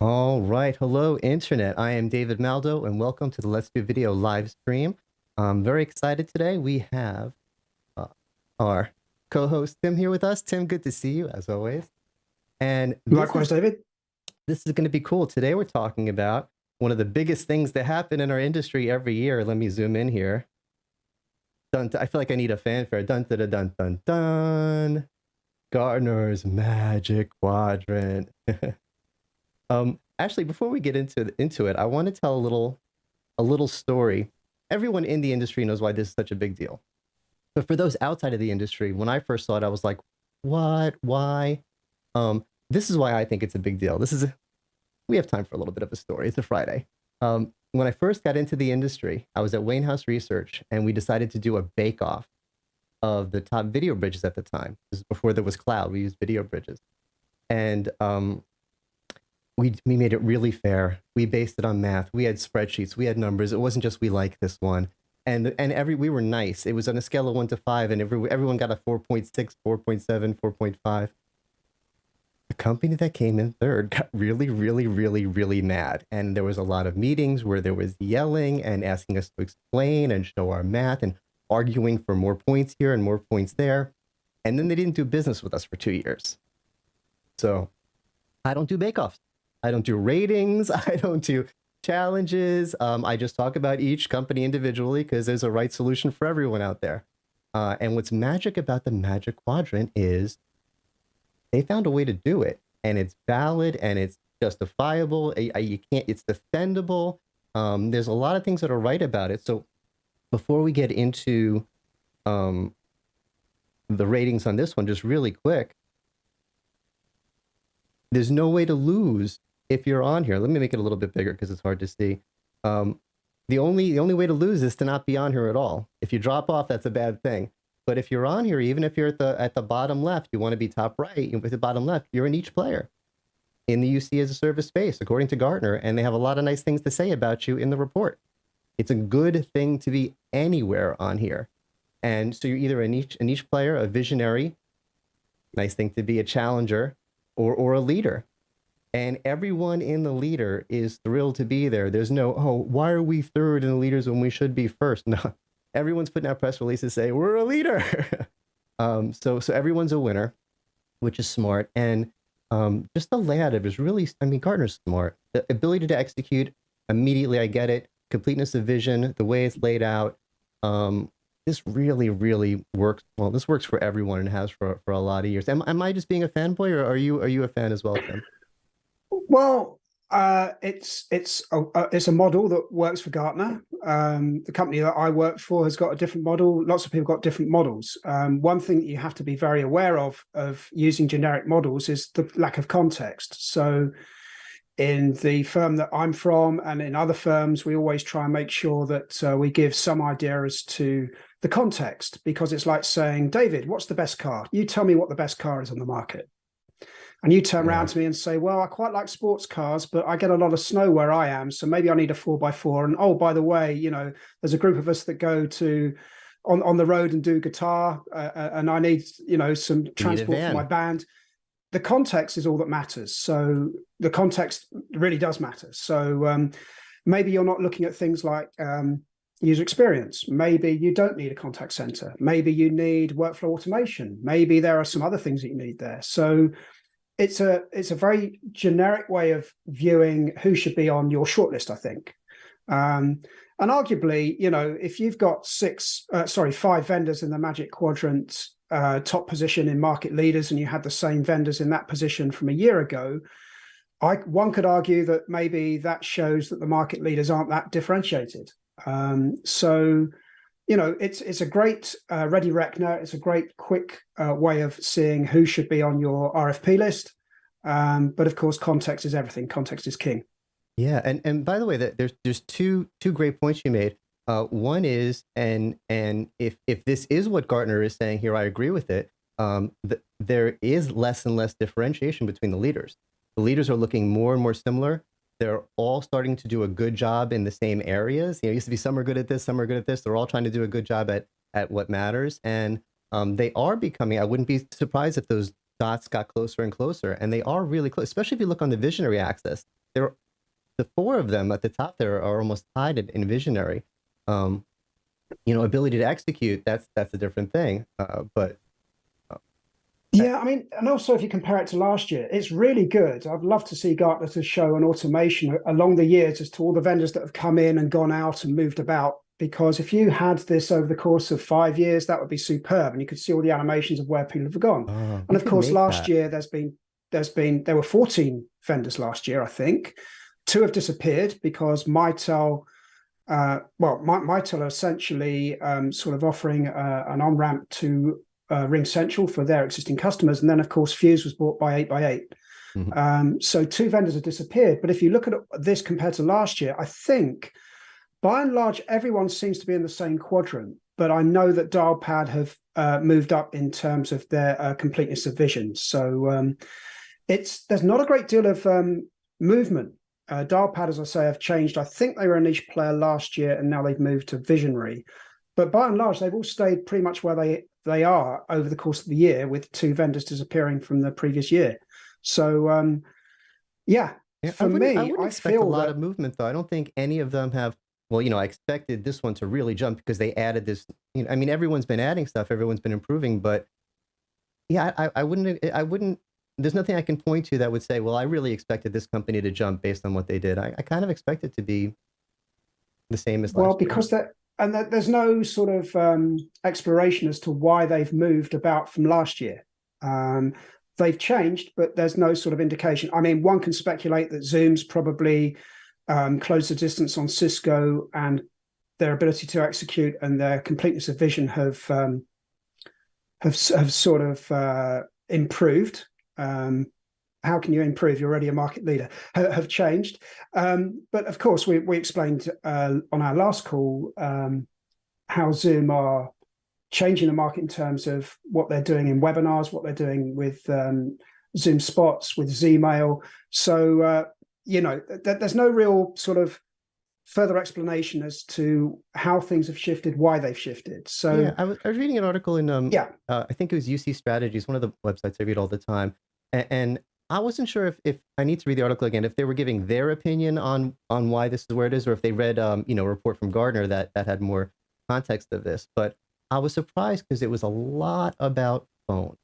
All right. Hello, Internet. I am David Maldo, and welcome to the Let's Do Video live stream. I'm very excited today. We have uh, our co-host Tim here with us. Tim, good to see you as always. And Likewise, David. this is going to be cool. Today we're talking about one of the biggest things that happen in our industry every year. Let me zoom in here. I feel like I need a fanfare. Dun dun dun dun dun dun. Gartner's Magic Quadrant. Actually, before we get into it, I want to tell a little story. Everyone in the industry knows why this is such a big deal. But for those outside of the industry, when I first saw it, I was like, what? Why? This is why I think it's a big deal. We have time for a little bit of a story. It's a Friday. When I first got into the industry, I was at Wayne House Research, and we decided to do a bake-off of the top video bridges at the time. This is before there was cloud. We used video bridges. And we made it really fair. We based it on math. We had spreadsheets. We had numbers. It wasn't just we like this one. And we were nice. It was on a scale of 1 to 5, and everyone got a 4.6, 4.7, 4.5. The company that came in third got really, really, really, really mad. And there was a lot of meetings where there was yelling and asking us to explain and show our math and arguing for more points here and more points there. And then they didn't do business with us for 2 years. So I don't do bake-offs. I don't do ratings. I don't do challenges. I just talk about each company individually because there's a right solution for everyone out there. And what's magic about the Magic Quadrant is they found a way to do it, and it's valid and it's justifiable. It's defendable. There's a lot of things that are right about it. So before we get into the ratings on this one, just really quick, there's no way to lose if you're on here. Let me make it a little bit bigger because it's hard to see. The only way to lose is to not be on here at all. If you drop off, that's a bad thing. But if you're on here, even if you're at the bottom left, you want to be top right. With the bottom left, you're in each player in the UC as a service space, according to Gartner, and they have a lot of nice things to say about you in the report. It's a good thing to be anywhere on here. And so you're either in each player, a visionary, nice thing to be a challenger, or a leader. And everyone in the leader is thrilled to be there. There's no, oh, why are we third in the leaders when we should be first? No, everyone's putting out press releases saying we're a leader. So everyone's a winner, which is smart. And just the layout of it is really, I mean, Gartner's smart. The ability to execute immediately, I get it. Completeness of vision, the way it's laid out. This really, really works. Well, this works for everyone and has for a lot of years. Am I just being a fanboy, or are you a fan as well, Tim? Well, it's a model that works for Gartner. The company that I work for has got a different model. Lots of people got different models. One thing that you have to be very aware of using generic models is the lack of context. So in the firm that I'm from and in other firms, we always try and make sure that we give some idea as to the context, because it's like saying, David, what's the best car? You tell me what the best car is on the market. And you turn around to me and say, well, I quite like sports cars, but I get a lot of snow where I am, so maybe I need a 4x4. And oh, by the way, there's a group of us that go to on the road and do guitar, and I need, some transport for my band. The context is all that matters. So the context really does matter. So maybe you're not looking at things like user experience. Maybe you don't need a contact center. Maybe you need workflow automation. Maybe there are some other things that you need there. So it's a very generic way of viewing who should be on your shortlist, I think. And arguably, if you've got 5 vendors in the Magic Quadrant top position in market leaders, and you had the same vendors in that position from a year ago, one could argue that maybe that shows that the market leaders aren't that differentiated. It's a great ready reckoner. It's a great quick way of seeing who should be on your RFP list. But of course, context is everything. Context is king. Yeah, and by the way, there's two great points you made. One is, and if this is what Gartner is saying here, I agree with it. There is less and less differentiation between the leaders. The leaders are looking more and more similar. They're all starting to do a good job in the same areas. It used to be some are good at this, some are good at this. They're all trying to do a good job at what matters. And they are becoming, I wouldn't be surprised if those dots got closer and closer. And they are really close, especially if you look on the visionary axis. they're the four of them at the top there are almost tied in visionary. Um, ability to execute, that's a different thing. But Yeah, I mean, and also if you compare it to last year, it's really good. I'd love to see Gartner to show an automation along the years as to all the vendors that have come in and gone out and moved about. Because if you had this over the course of 5 years, that would be superb, and you could see all the animations of where people have gone. we And of could course, make last that. year there were 14 vendors last year, I think. Two have disappeared because Mitel, Mitel are essentially sort of offering an on ramp to Ring Central for their existing customers, and then of course Fuse was bought by 8x8. So two vendors have disappeared. But if you look at this compared to last year, I think by and large everyone seems to be in the same quadrant. But I know that Dialpad have moved up in terms of their completeness of vision. So there's not a great deal of movement. Dialpad, as I say, have changed. I think they were a niche player last year, and now they've moved to visionary. But by and large, they've all stayed pretty much where they are over the course of the year, with two vendors disappearing from the previous year. So, Yeah, for me, I wouldn't I expect a feel lot that, of movement though. I don't think any of them have. Well, I expected this one to really jump because they added this. I mean, everyone's been adding stuff, everyone's been improving, but yeah, I wouldn't. There's nothing I can point to that would say, well, I really expected this company to jump based on what they did. I kind of expect it to be the same as well, last year. because there's no sort of exploration as to why they've moved about from last year. They've changed, but there's no sort of indication. I mean, one can speculate that Zoom's probably closed the distance on Cisco, and their ability to execute and their completeness of vision have sort of improved. How can you improve? You're already a market leader. Have changed, but of course we explained on our last call how Zoom are changing the market in terms of what they're doing in webinars, what they're doing with Zoom Spots, with Zmail. So there's no real sort of further explanation as to how things have shifted, why they've shifted. So yeah, I was reading an article in I think it was UC Strategies, one of the websites I read all the time, and I wasn't sure if I need to read the article again, if they were giving their opinion on why this is where it is, or if they read a report from Gartner that had more context of this. But I was surprised because it was a lot about phone.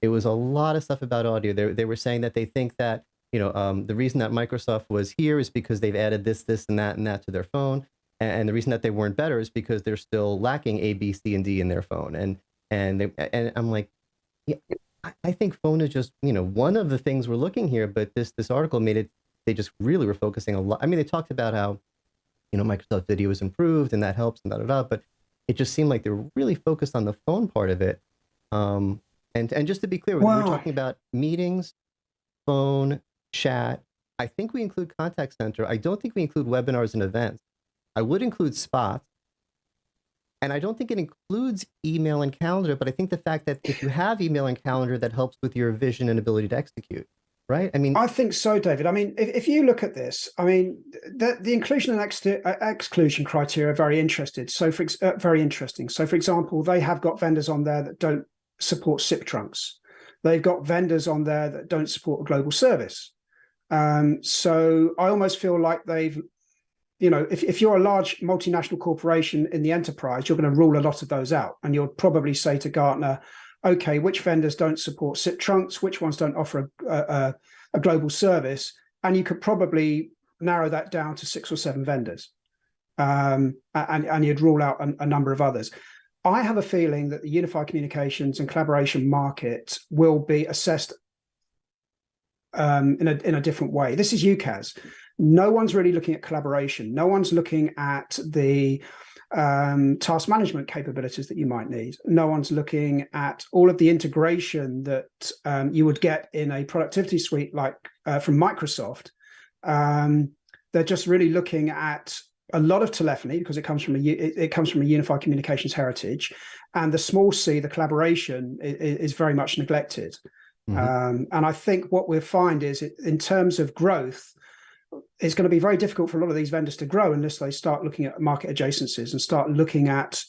It was a lot of stuff about audio. They were saying that they think that the reason that Microsoft was here is because they've added this, and that to their phone, and the reason that they weren't better is because they're still lacking A, B, C, and D in their phone. And I'm like, yeah, I think phone is just one of the things we're looking here. But this article made it. They just really were focusing a lot. I mean, they talked about how Microsoft Video is improved and that helps and da. But it just seemed like they were really focused on the phone part of it. And just to be clear, we're talking about meetings, phone, chat. I think we include contact center. I don't think we include webinars and events. I would include spots. And I don't think it includes email and calendar, but I think the fact that if you have email and calendar, that helps with your vision and ability to execute, right? I mean, I think so, David. I mean, if you look at this, I mean, the inclusion and exclusion criteria are very interested. So, very interesting. So, for example, they have got vendors on there that don't support SIP trunks. They've got vendors on there that don't support a global service. So, I almost feel like they've, if you're a large multinational corporation in the enterprise, you're going to rule a lot of those out, and you'll probably say to Gartner, okay, which vendors don't support SIP trunks, which ones don't offer a global service, and you could probably narrow that down to 6 or 7 vendors, and you'd rule out a number of others. I have a feeling that the unified communications and collaboration market will be assessed in a different way. This is UCaaS. No one's really looking at collaboration. No one's looking at the task management capabilities that you might need. No one's looking at all of the integration that you would get in a productivity suite like from Microsoft. They're just really looking at a lot of telephony because it comes from a unified communications heritage, and the small c, the collaboration, is very much neglected. And I think what we'll find is, in terms of growth, it's going to be very difficult for a lot of these vendors to grow unless they start looking at market adjacencies and start looking at,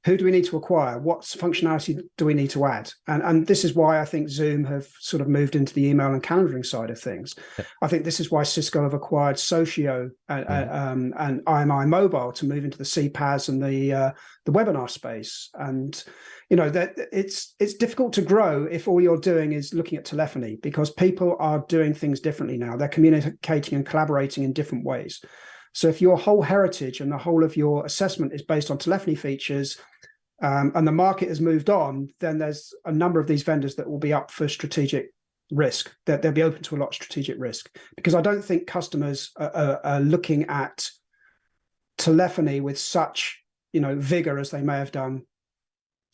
who do we need to acquire? What functionality do we need to add? And this is why I think Zoom have sort of moved into the email and calendaring side of things. I think this is why Cisco have acquired Socio and IMI Mobile to move into the CPaaS and the webinar space. And that it's difficult to grow if all you're doing is looking at telephony, because people are doing things differently now. They're communicating and collaborating in different ways. So if your whole heritage and the whole of your assessment is based on telephony features, and the market has moved on, then there's a number of these vendors that will be up for strategic risk, that they'll be open to a lot of strategic risk, because I don't think customers are looking at telephony with such vigor as they may have done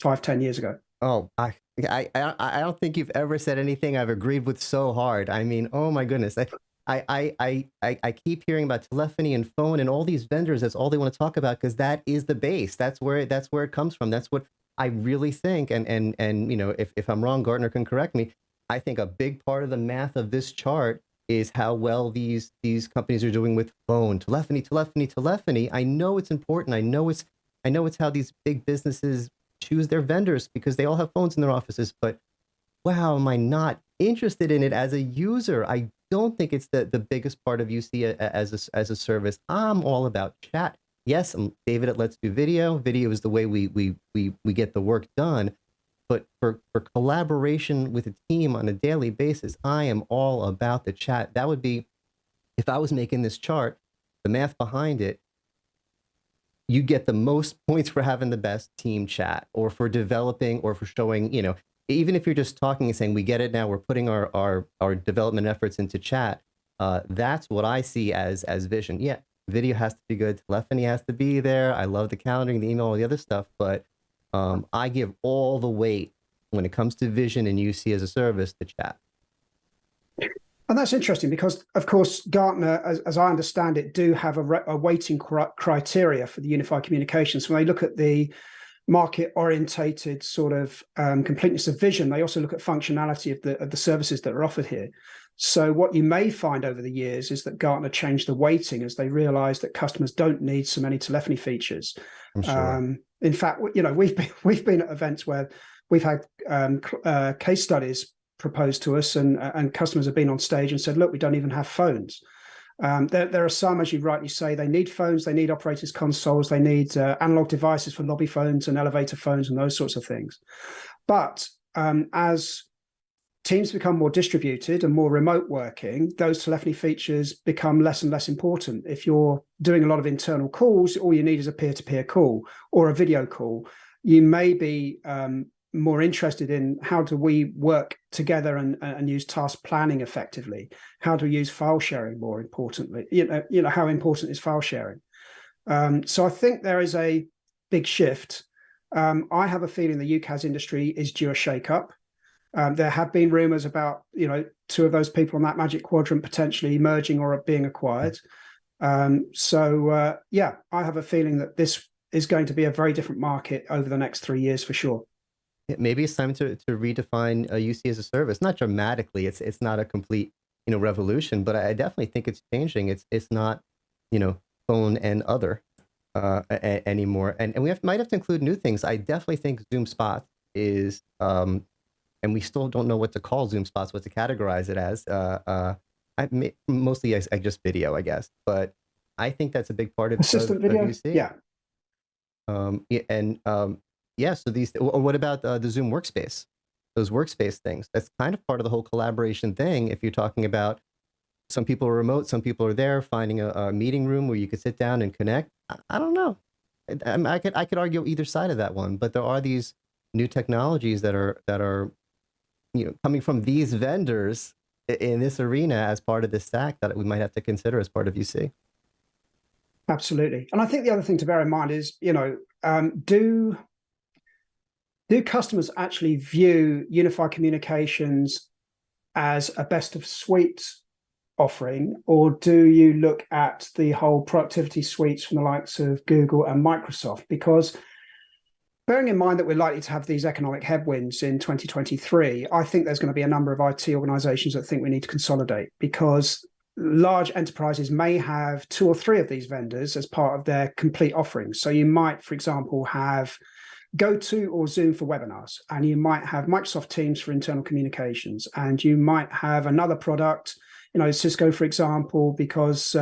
5-10 years ago. Oh, I don't think you've ever said anything I've agreed with so hard. I mean, oh my goodness. I keep hearing about telephony and phone and all these vendors. That's all they want to talk about, because that is the base. That's where it comes from. That's what I really think. And if I'm wrong, Gartner can correct me. I think a big part of the math of this chart is how well these companies are doing with phone, telephony. I know it's important. I know it's how these big businesses choose their vendors, because they all have phones in their offices. But wow, am I not interested in it as a user? I don't think it's the biggest part of UC as a service. I'm all about chat. Yes, David at Let's Do Video. Video is the way we get the work done. But for collaboration with a team on a daily basis, I am all about the chat. That would be, if I was making this chart, the math behind it, you get the most points for having the best team chat, or for developing, or for showing, even if you're just talking and saying, we get it now, we're putting our development efforts into chat. That's what I see as vision. Yeah, video has to be good. Telephony has to be there. I love the calendaring, the email, all the other stuff. But I give all the weight when it comes to vision and UC as a service to chat. And that's interesting, because, of course, Gartner, as I understand it, do have a weighting criteria for the unified communications. When they look at the market-orientated sort of completeness of vision, they also look at functionality of the services that are offered here. So what you may find over the years is that Gartner changed the weighting as they realized that customers don't need so many telephony features. I'm sure. In fact, we've been at events where we've had case studies proposed to us, and customers have been on stage and said, look, we don't even have phones. There are some, as you rightly say, they need phones, they need operators consoles, they need analog devices for lobby phones and elevator phones and those sorts of things. But as teams become more distributed and more remote working, those telephony features become less and less important. If you're doing a lot of internal calls, all you need is a peer-to-peer call or a video call. You may be more interested in how do we work together and use task planning effectively? How do we use file sharing more importantly? How important is file sharing? So I think there is a big shift. I have a feeling the UCaaS industry is due a shake-up. There have been rumors about, two of those people on that magic quadrant potentially emerging or being acquired. Yeah, I have a feeling that this is going to be a very different market over the next 3 years for sure. Maybe it's time to redefine UC as a service. Not dramatically. It's not a complete revolution, but I definitely think it's changing. It's not phone and other anymore, and we might have to include new things. I definitely think Zoom Spots is, and we still don't know what to call Zoom Spots, what to categorize it as. Mostly I just video, I guess, but I think that's a big part of assistant video. UC. Yeah. Yeah, so or what about the Zoom Workspace? Those workspace things. That's kind of part of the whole collaboration thing. If you're talking about some people are remote, some people are there, finding a meeting room where you could sit down and connect. I don't know. I could argue either side of that one, but there are these new technologies that are coming from these vendors in this arena as part of this stack that we might have to consider as part of UC. Absolutely. And I think the other thing to bear in mind is, do customers actually view unified communications as a best of suite offering, or do you look at the whole productivity suites from the likes of Google and Microsoft? Because bearing in mind that we're likely to have these economic headwinds in 2023, I think there's going to be a number of IT organizations that think we need to consolidate, because large enterprises may have 2 or 3 of these vendors as part of their complete offerings. So you might, for example, have GoTo or Zoom for webinars, and you might have Microsoft Teams for internal communications, and you might have another product, Cisco, for example, because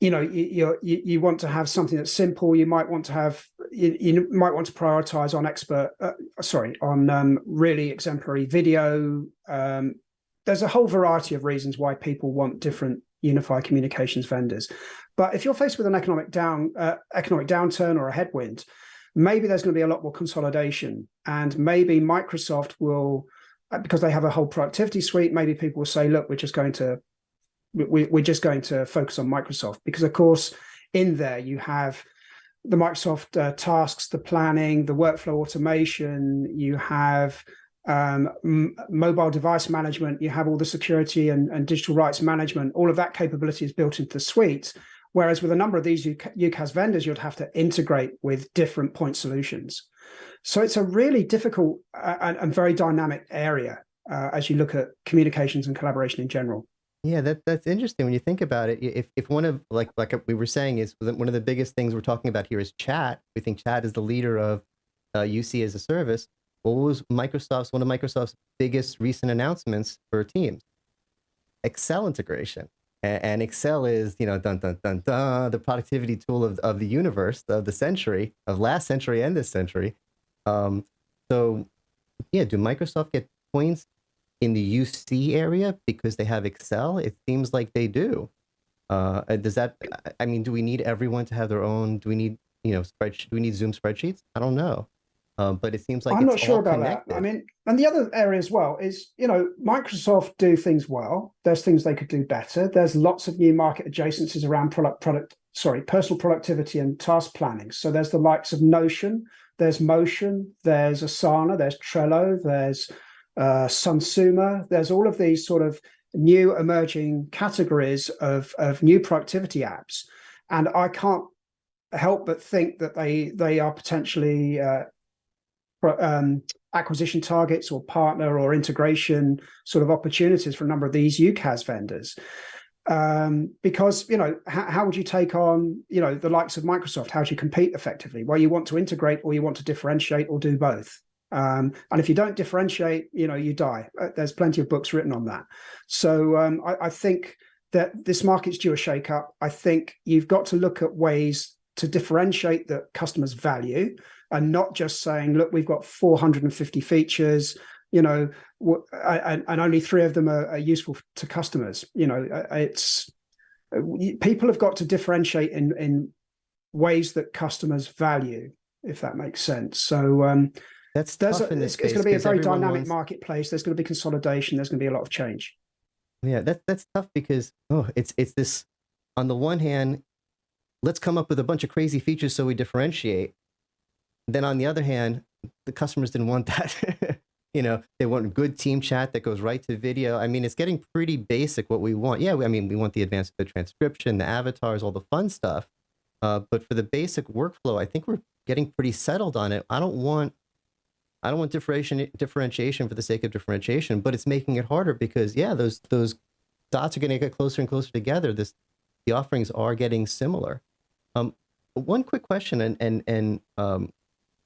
you want to have something that's simple. You might want to have you might want to prioritize on on really exemplary video. There's a whole variety of reasons why people want different unified communications vendors. But if you're faced with an economic downturn or a headwind, maybe there's going to be a lot more consolidation, and maybe Microsoft will, because they have a whole productivity suite, maybe people will say, look, we're just going to focus on Microsoft, because of course in there you have the Microsoft tasks, the planning, the workflow automation, you have mobile device management, you have all the security and digital rights management. All of that capability is built into the suite. Whereas with a number of these UCaaS vendors, you'd have to integrate with different point solutions. So it's a really difficult and very dynamic area as you look at communications and collaboration in general. Yeah, that's interesting when you think about it. If one of, like we were saying, is one of the biggest things we're talking about here is chat. We think chat is the leader of UC as a service. What was one of Microsoft's biggest recent announcements for Teams? Excel integration. And Excel is, dun, dun, dun, dun, the productivity tool of the universe, of the century, of last century and this century. So yeah, do Microsoft get points in the UC area because they have Excel? It seems like they do. Does that, I mean, do we need everyone to have their own, do we need, do we need Zoom spreadsheets? I don't know. But it seems like I'm it's not sure all about connected. that. I mean, and the other area as well is, Microsoft do things well. There's things they could do better. There's lots of new market adjacencies around personal productivity and task planning. So there's the likes of Notion, there's Motion, there's Asana, there's Trello, there's Sunsuma. There's all of these sort of new emerging categories of new productivity apps. And I can't help but think that they are potentially acquisition targets or partner or integration sort of opportunities for a number of these UCaaS vendors. Because, how would you take on, the likes of Microsoft? How do you compete effectively? Well, you want to integrate, or you want to differentiate, or do both. And if you don't differentiate, you die. There's plenty of books written on that. So I think that this market's due a shake-up. I think you've got to look at ways to differentiate that customers value, and not just saying, look, we've got 450 features, and only 3 of them are useful to customers. People have got to differentiate in ways that customers value, if that makes sense. So that's tough in this space. It's going to be a very dynamic marketplace. There's going to be consolidation. There's going to be a lot of change. Yeah, that's tough because it's this. On the one hand, let's come up with a bunch of crazy features so we differentiate. Then on the other hand, the customers didn't want that. They want good team chat that goes right to video. I mean, it's getting pretty basic what we want. Yeah, we want the advanced transcription, the avatars, all the fun stuff. But for the basic workflow, I think we're getting pretty settled on it. I don't want differentiation for the sake of differentiation, but it's making it harder because those dots are going to get closer and closer together. The offerings are getting similar. One quick question, and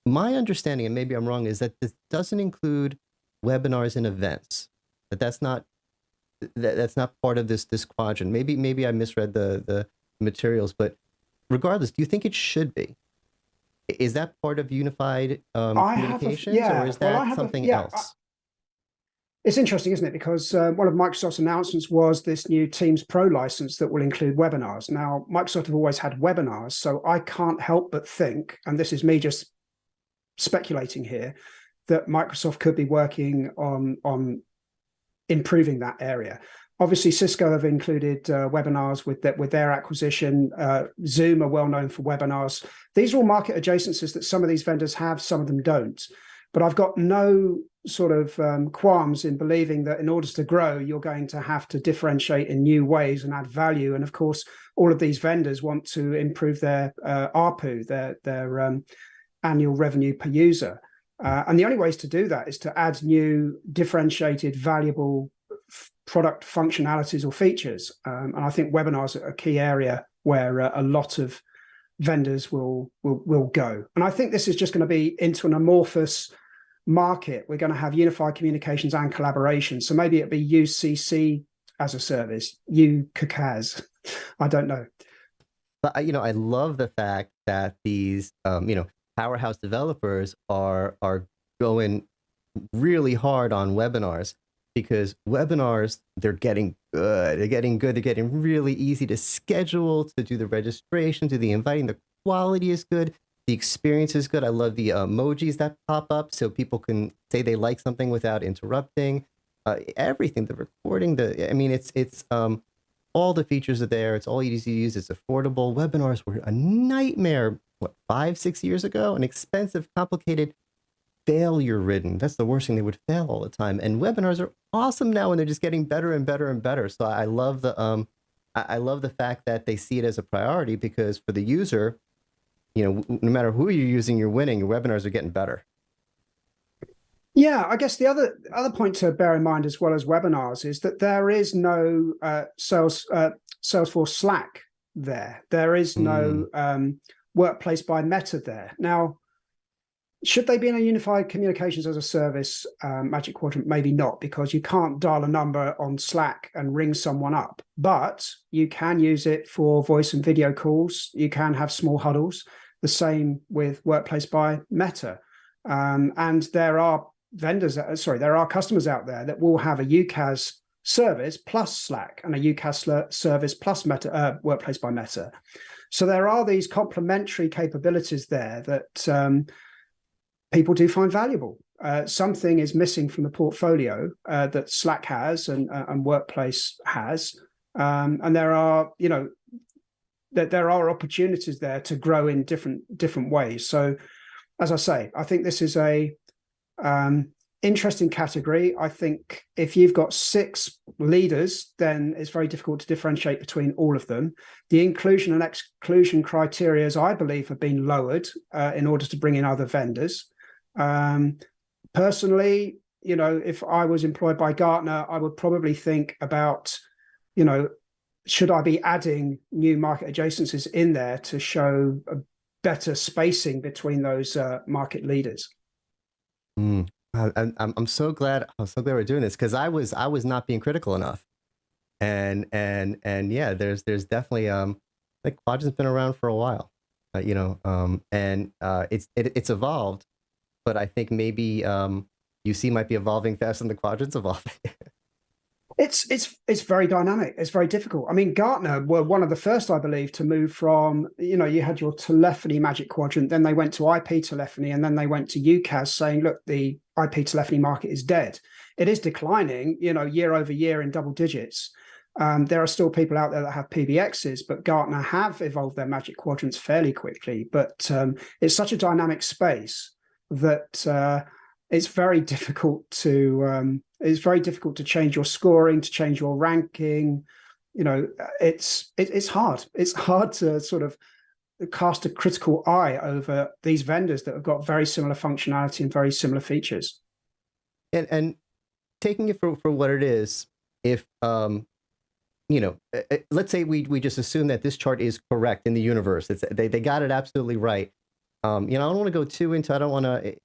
my understanding, and maybe I'm wrong, is that this doesn't include webinars and events. That's not part of this quadrant. Maybe I misread the materials, but regardless, do you think it should be? Is that part of unified communications, or is that something else? It's interesting, isn't it? Because one of Microsoft's announcements was this new Teams Pro license that will include webinars. Now, Microsoft have always had webinars, so I can't help but think, and this is me just speculating here, that Microsoft could be working on improving that area. Obviously, Cisco have included webinars with their acquisition. Zoom are well known for webinars. These are all market adjacencies that some of these vendors have, some of them don't. But I've got no sort of qualms in believing that in order to grow, you're going to have to differentiate in new ways and add value. And of course, all of these vendors want to improve their ARPU, their annual revenue per user. And the only ways to do that is to add new, differentiated, valuable product functionalities or features. And I think webinars are a key area where a lot of vendors will go. And I think this is just going to be into an amorphous market. We're going to have unified communications and collaboration. So maybe it'd be UCC as a service, UCaaS. I don't know. But I love the fact that these powerhouse developers are going really hard on webinars, because webinars, they're getting good. They're getting good. They're getting really easy to schedule, to do the registration, to the inviting. The quality is good. The experience is good. I love the emojis that pop up so people can say they like something without interrupting. Everything, the recording, it's all the features are there. It's all easy to use. It's affordable. Webinars were a nightmare, what, 5, 6 years ago? An expensive, complicated, failure ridden. That's the worst thing. They would fail all the time. And webinars are awesome now, and they're just getting better and better and better. So I love I love the fact that they see it as a priority, because for the user, no matter who you're using, you're winning. Your webinars are getting better. Yeah, I guess the other point to bear in mind, as well as webinars, is that there is no Salesforce Slack there. There is no Workplace by Meta there. Now, should they be in a unified communications as a service Magic Quadrant? Maybe not, because you can't dial a number on Slack and ring someone up, but you can use it for voice and video calls. You can have small huddles. The same with Workplace by Meta. And there are there are customers out there that will have a UCaaS service plus Slack and a UCaaS service plus Meta, Workplace by Meta. So there are these complementary capabilities there that people do find valuable. Something is missing from the portfolio that Slack has and Workplace has, and there are there are opportunities there to grow in different ways. So, as I say, I think this is a interesting category. I think if you've got 6 leaders, then it's very difficult to differentiate between all of them. The inclusion and exclusion criteria, I believe, have been lowered in order to bring in other vendors. Personally, if I was employed by Gartner, I would probably think about, should I be adding new market adjacencies in there to show a better spacing between those market leaders? I'm so glad. I'm so glad we're doing this, because I was not being critical enough, and yeah, there's definitely like Quadrant's been around for a while, and it's evolved, but I think maybe UC might be evolving faster than the Quadrant's evolving. It's very dynamic. It's very difficult. I mean, Gartner were one of the first, I believe, to move from, you had your telephony Magic Quadrant, then they went to IP telephony, and then they went to UCaaS, saying, look, the IP telephony market is dead. It is declining, year over year in double digits. There are still people out there that have PBXs, but Gartner have evolved their Magic Quadrants fairly quickly. But it's such a dynamic space that it's very difficult to change your scoring, to change your ranking. It's hard. It's hard to sort of cast a critical eye over these vendors that have got very similar functionality and very similar features. And taking it for what it is, if let's say we just assume that this chart is correct in the universe. They got it absolutely right. I don't want to go too into. I don't want to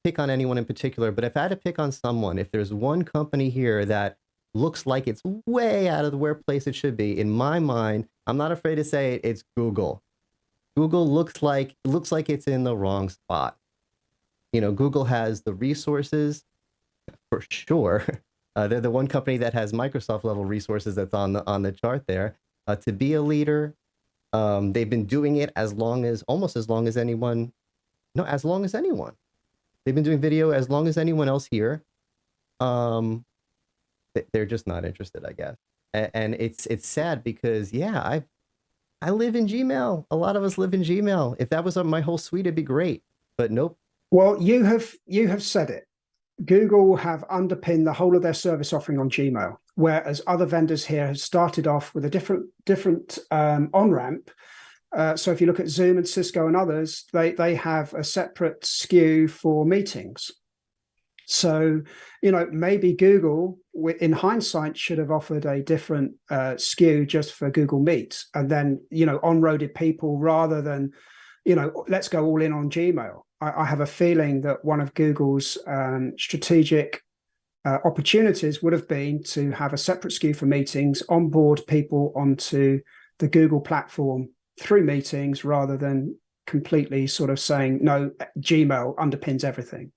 pick on anyone in particular, but if I had to pick on someone, if there's one company here that looks like it's way out of the workplace it should be, in my mind, I'm not afraid to say it, it's Google. Google looks like it's in the wrong spot. Google has the resources for sure. They're the one company that has Microsoft level resources that's on the chart there to be a leader. They've been doing it almost as long as anyone. No, as long as anyone. They've been doing video as long as anyone else here. They're just not interested, I guess. And it's sad, because yeah, I live in Gmail. A lot of us live in Gmail. If that was on my whole suite, it'd be great. But nope. Well, you have said it. Google have underpinned the whole of their service offering on Gmail, whereas other vendors here have started off with a different on-ramp. So if you look at Zoom and Cisco and others, they have a separate SKU for meetings. So, maybe Google, in hindsight, should have offered a different SKU just for Google Meet, and then on-roaded people rather than let's go all in on Gmail. I have a feeling that one of Google's strategic opportunities would have been to have a separate SKU for meetings, onboard people onto the Google platform through meetings, rather than completely sort of saying no, Gmail underpins everything.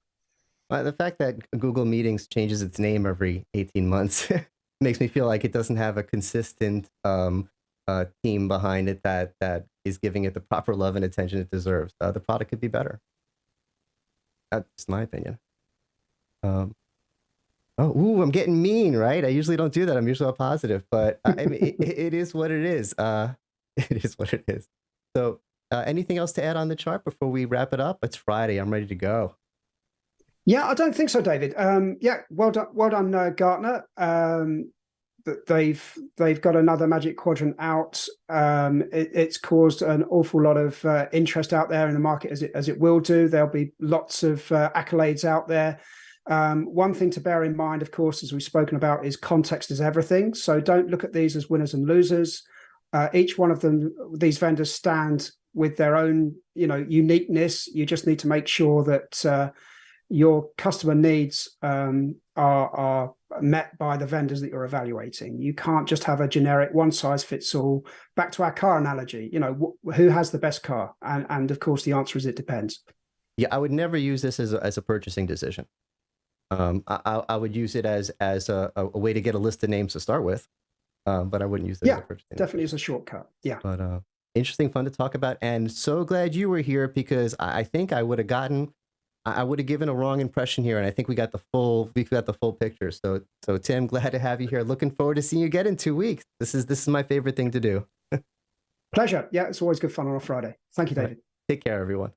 The fact that Google Meetings changes its name every 18 months makes me feel like it doesn't have a consistent team behind it that is giving it the proper love and attention it deserves. The product could be better. That's my opinion. I'm getting mean, right? I usually don't do that. I'm usually all positive, but I mean, it is what it is. It is what it is. So, anything else to add on the chart before we wrap it up? It's Friday. I'm ready to go. Yeah, I don't think so, David. Yeah, well done, Gartner. They've got another Magic Quadrant out. It's caused an awful lot of interest out there in the market, as it will do. There'll be lots of accolades out there. One thing to bear in mind, of course, as we've spoken about, is context is everything. So don't look at these as winners and losers. Each one of them, these vendors, stand with their own, uniqueness. You just need to make sure that your customer needs are met by the vendors that you're evaluating. You can't just have a generic one size fits all. Back to our car analogy, who has the best car? And of course, the answer is it depends. Yeah, I would never use this as a purchasing decision. I would use it as a way to get a list of names to start with, but I wouldn't use it as a purchasing definitely as a shortcut. Yeah. But interesting, fun to talk about, and so glad you were here, because I think I would have given a wrong impression here, and I think we got the full picture. So Tim, glad to have you here. Looking forward to seeing you again in 2 weeks. This is my favorite thing to do. Pleasure. Yeah, it's always good fun on a Friday. Thank you, David. Right. Take care, everyone.